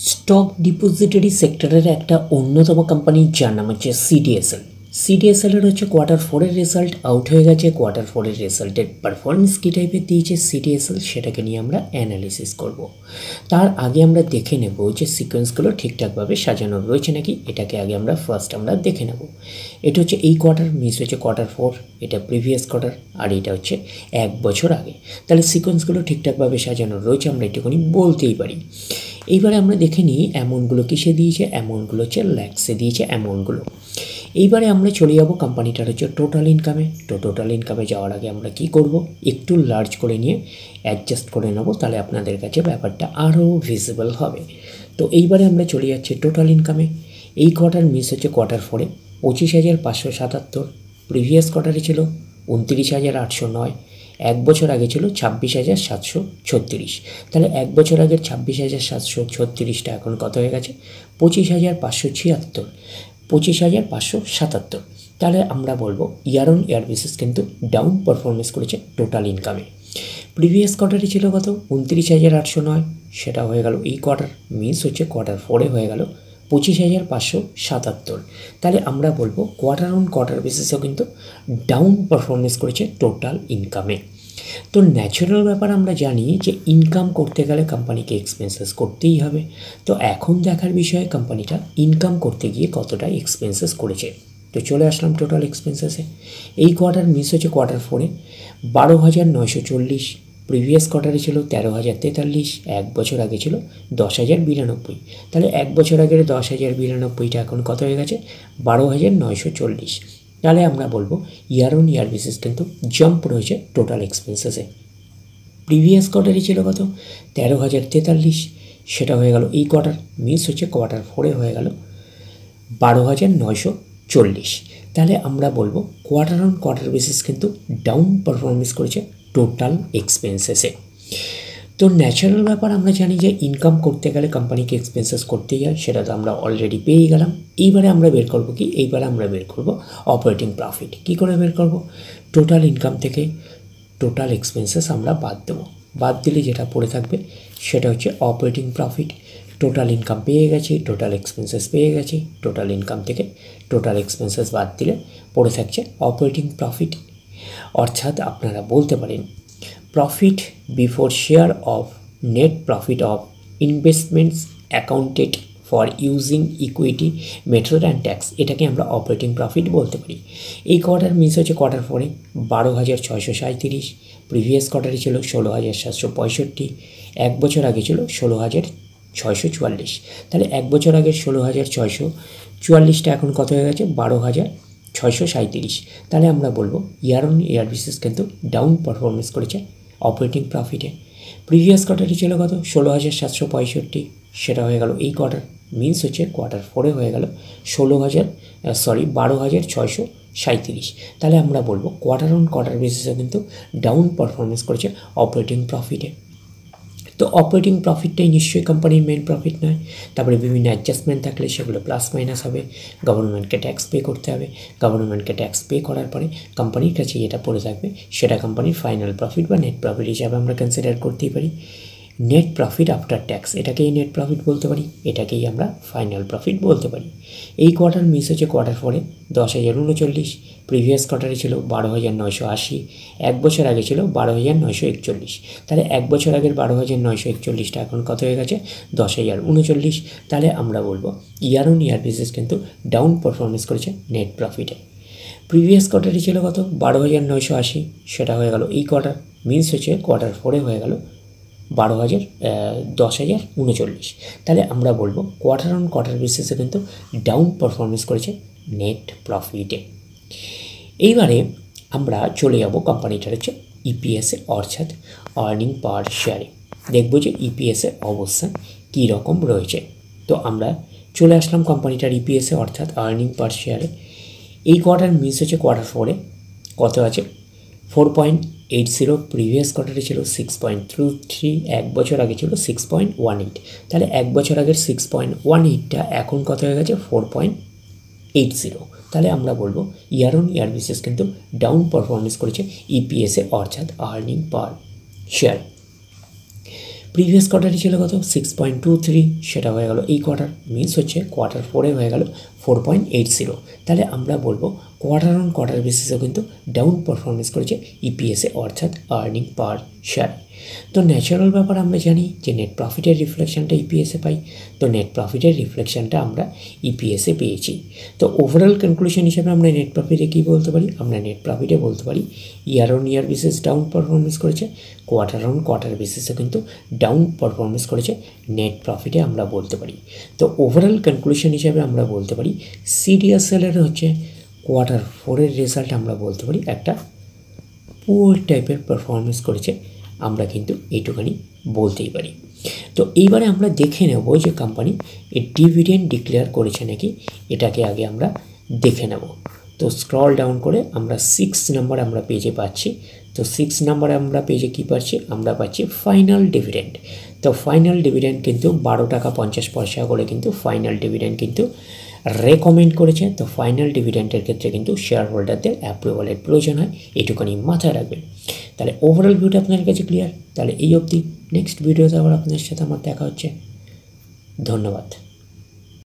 Stock depository সেক্টরের একটা অন্যতম কোম্পানি যার নাম হচ্ছে সিডিএসএল। সিডিএসএলের হচ্ছে কোয়ার্টার 4-এর রেজাল্ট আউট হয়ে গেছে। কোয়ার্টার 4-এর রেজাল্টের পারফরমেন্স কী টাইপের দিয়েছে সিডিএসএল, সেটাকে নিয়ে আমরা অ্যানালিসিস করব। তার আগে আমরা দেখে নেব যে সিকোয়েন্সগুলো ঠিকঠাকভাবে সাজানো রয়েছে নাকি। এটাকে আগে আমরা দেখে নেব। এটা হচ্ছে এই কোয়ার্টার, মিস হচ্ছে কোয়ার্টার 4, এটা প্রিভিয়াস কোয়ার্টার, আর এটা হচ্ছে 1 বছর আগে। তাহলে সিকোয়েন্সগুলো ঠিকঠাকভাবে সাজানো রয়েছে আমরা একটুখানি বলতেই পারি। এইবারে আমরা দেখে নিই অ্যামাউন্টগুলো কিসে দিয়েছে। অ্যামাউন্টগুলো হচ্ছে ল্যাক্সে দিয়েছে অ্যামাউন্টগুলো। এইবারে আমরা চলে যাব কোম্পানিটার হচ্ছে টোটাল ইনকামে। তো টোটাল ইনকামে যাওয়ার আগে আমরা কি করব, একটু লার্জ করে নিয়ে অ্যাডজাস্ট করে নেব, তাহলে আপনাদের কাছে ব্যাপারটা আরও ভিজিবল হবে। তো এইবারে আমরা চলে যাচ্ছি টোটাল ইনকামে। এই কোয়ার্টার মিস হচ্ছে কোয়ার্টার 4-এ 25,577, প্রিভিয়াস কোয়ার্টারে ছিল 29,809, 1 বছর আগে ছিল 26,736। তাহলে 1 বছর আগের 26,736টা এখন কত হয়ে গেছে 25,576, 25,577। তাহলে আমরা বলবো ইয়ার অন ইয়ার বেসিস কিন্তু ডাউন পারফরমেন্স করেছে টোটাল ইনকামে। প্রিভিয়াস কোয়ার্টারে ছিল কত 29,809, সেটা হয়ে গেল এই কোয়ার্টার, মিস হচ্ছে কোয়ার্টার 4-এ হয়ে গেল 25,577। তাহলে আমরা বলবো কোয়ার্টার অন কোয়ার্টার বেসিসেও কিন্তু ডাউন পারফরমেন্স করেছে টোটাল ইনকামে। তো ন্যাচারাল ব্যাপার আমরা জানি যে ইনকাম করতে গেলে কোম্পানিকে এক্সপেন্সেস করতেই হবে। তো এখন দেখার বিষয় কোম্পানিটা ইনকাম করতে গিয়ে কতটা এক্সপেন্সেস করেছে। তো চলে আসলাম টোটাল এক্সপেন্সেসে। এই কোয়ার্টার মিস হচ্ছে কোয়ার্টার 4-এ 12,940, প্রিভিয়াস কোয়ার্টারে ছিল 13,043, 1 বছর আগে ছিল 10,092। তাহলে 1 বছর আগের 10,092টা এখন কত হয়ে গেছে 12,940। তাহলে আমরা বলবো ইয়ার অন ইয়ার বেসিস কিন্তু জাম্প রয়েছে টোটাল এক্সপেন্সেসে। প্রিভিয়াস কোয়ার্টারে ছিল কত 13,043, সেটা হয়ে গেল এই কোয়ার্টার, মিস হচ্ছে কোয়ার্টার 4-এ হয়ে গেল 12,940। তাহলে আমরা বলবো কোয়ার্টার অন কোয়ার্টার বেসিস কিন্তু ডাউন পারফরমেন্স করেছে টোটাল এক্সপেন্সেসে। তো ন্যাচারাল ব্যাপার আমরা জানি যে ইনকাম করতে গেলে কোম্পানিকে এক্সপেন্সেস করতেই হয়, সেটা তো আমরা অলরেডি পেয়ে গেলাম। এইবারে আমরা বের করব কি, এইবারে আমরা বের করব অপারেটিং প্রফিট। কী করে বের করব, টোটাল ইনকাম থেকে টোটাল এক্সপেন্সেস আমরা বাদ দেবো। বাদ দিলে যেটা পড়ে থাকবে সেটা হচ্ছে অপারেটিং প্রফিট। টোটাল ইনকাম পেয়ে গেছি, টোটাল এক্সপেন্সেস পেয়ে গেছি, টোটাল ইনকাম থেকে টোটাল এক্সপেন্সেস বাদ দিলে পড়ে থাকছে অপারেটিং প্রফিট। অর্থাৎ আপনারা বলতে পারেন profit before share of net profit of investments accounted for using equity method and tax, এটাকে আমরা অপারেটিং প্রফিট বলতে পারি। এই কোয়ার্টার মিস হচ্ছে কোয়ার্টার 4-এ 12,637, প্রিভিয়াস কোয়ার্টারে ছিল 16,765, 1 বছর আগে ছিল 16,644। তাহলে 1 বছর আগের 16,644টা এখন কত হয়ে গেছে 12,637। তাহলে আমরা বলবো ইয়ার অন ইয়ার বেসিস কিন্তু ডাউন পারফরমেন্স করেছে অপারেটিং প্রফিটে। প্রিভিয়াস কোয়ার্টারে ছিল কত 16,765, সেটা হয়ে গেল এই কোয়ার্টার, মিন্স হচ্ছে কোয়ার্টার 4-এ হয়ে গেল 12,637। তাহলে আমরা বলবো কোয়ার্টার অন কোয়ার্টার বেসিসে কিন্তু ডাউন পারফরমেন্স করেছে অপারেটিং প্রফিটে। তো অপারেটিং প্রফিটটাই নিশ্চয়ই কোম্পানির মেন প্রফিট নয়। তারপরে বিভিন্ন অ্যাডজাস্টমেন্ট থাকলে সেগুলো প্লাস মাইনাস হবে, গভর্নমেন্টকে ট্যাক্স পে করতে হবে, গভর্নমেন্টকে ট্যাক্স পে করার পরে কোম্পানির কাছে যেটা পড়ে থাকবে সেটা কোম্পানির ফাইনাল প্রফিট বা নেট প্রফিট হিসাবে আমরা কনসিডার করতেই পারি। নেট প্রফিট আফটার ট্যাক্স, এটাকেই নেট প্রফিট বলতে পারি, এটাকেই আমরা ফাইনাল প্রফিট বলতে পারি। এই কোয়ার্টার মিস হচ্ছে কোয়ার্টার 4-এ 10,039, প্রিভিয়াস কোয়ার্টারে ছিল 12,980, 1 বছর আগে ছিল 12,941। তাহলে 1 বছর আগের 12,941টা এখন কত হয়ে গেছে 10,039। তাহলে আমরা বলবো ইয়ার অন ইয়ার বেসিস কিন্তু ডাউন পারফরমেন্স করেছে নেট প্রফিটে। প্রিভিয়াস কোয়ার্টারে ছিল কত 12,980, সেটা হয়ে গেল এই কোয়ার্টার, মিন্স হচ্ছে কোয়ার্টার 4-এ হয়ে গেল 10,039। তাহলে আমরা বলবো কোয়ার্টার অন কোয়ার্টার বেসিসে কিন্তু ডাউন পারফরমেন্স করেছে নেট প্রফিটে। এইবারে আমরা চলে যাব কোম্পানিটার হচ্ছে ইপিএসে, অর্থাৎ আর্নিং পার শেয়ারে। দেখব যে ইপিএসের অবস্থান কী রকম রয়েছে। তো আমরা চলে আসলাম কোম্পানিটার ইপিএসে, অর্থাৎ আর্নিং পার শেয়ারে। এই কোয়ার্টার মিস হচ্ছে কোয়ার্টার 4-এ কত আছে 4.80, প্রিভিয়াস কোয়ার্টারে ছিল 6.23, 1 বছর আগে ছিল 6.18। তাহলে 1 বছর আগের 6.18টা এখন কত হয়ে গেছে 4.80। তাহলে আমরা বলবো ইয়ার অন ইয়ার বেসিস কিন্তু ডাউন পারফরমেন্স করেছে ইপিএসে, অর্থাৎ আর্নিং পার শেয়ার। প্রিভিয়াস কোয়ার্টারই ছিল কত 6.23, সেটা হয়ে গেল এই কোয়ার্টার, মিনস হচ্ছে কোয়ার্টার 4-এ হয়ে গেল 4.80। তাহলে আমরা বলবো কোয়ার্টার অন কোয়ার্টার বেসিসেও কিন্তু ডাউন পারফরমেন্স করেছে ইপিএসে, অর্থাৎ আর্নিং পার শেয়ার। তো ন্যাচারাল ব্যাপার আমরা জানি যে নেট প্রফিটের রিফ্লেকশনটা ইপিএসে পাই, তো নেট প্রফিটের রিফ্লেকশনটা আমরা ইপিএসে পেয়েছি। তো ওভারঅল কনক্লুশন হিসেবে আমরা নেট প্রফিটে কী বলতে পারি, আমরা নেট প্রফিটে বলতে পারি year on year basis down performance করেছে, কোয়ার্টার অন কোয়ার্টার বেসিসে কিন্তু ডাউন পারফরমেন্স করেছে নেট প্রফিটে আমরা বলতে পারি। তো ওভারঅল কনক্লুশন হিসেবে আমরা বলতে পারি সিডিএসএলের হচ্ছে কোয়ার্টার 4-এর রেজাল্ট আমরা বলতে পারি একটা পুয়ার টাইপের পারফরমেন্স করেছে, আমরা কিন্তু এইটুখানি বলতেই পারি। তো এইবারে আমরা দেখে নেব যে কোম্পানি এই ডিভিডেন্ড ডিক্লেয়ার করেছে নাকি, এটাকে আগে আমরা দেখে নেব। তো স্ক্রল ডাউন করে আমরা 6 নাম্বার আমরা পেজে পাচ্ছি। তো 6 নাম্বারে আমরা পেজে কী পাচ্ছি, আমরা পাচ্ছি ফাইনাল ডিভিডেন্ড। তো ফাইনাল ডিভিডেন্ড কিন্তু 12 টাকা 50 পয়সা করে কিন্তু ফাইনাল ডিভিডেন্ড কিন্তু রেকমেন্ড করেছে। তো ফাইনাল ডিভিডেন্ডের ক্ষেত্রে কিন্তু শেয়ার হোল্ডারদের অ্যাপ্রুভালের প্রয়োজন হয়, এটুখানি মাথায় রাখবেন। তাহলে ওভারঅল ভিউটা আপনার কাছে ক্লিয়ার। তাহলে এই অবধি, নেক্সট ভিডিওতে আবার আপনার সাথে আমার দেখা হচ্ছে। ধন্যবাদ।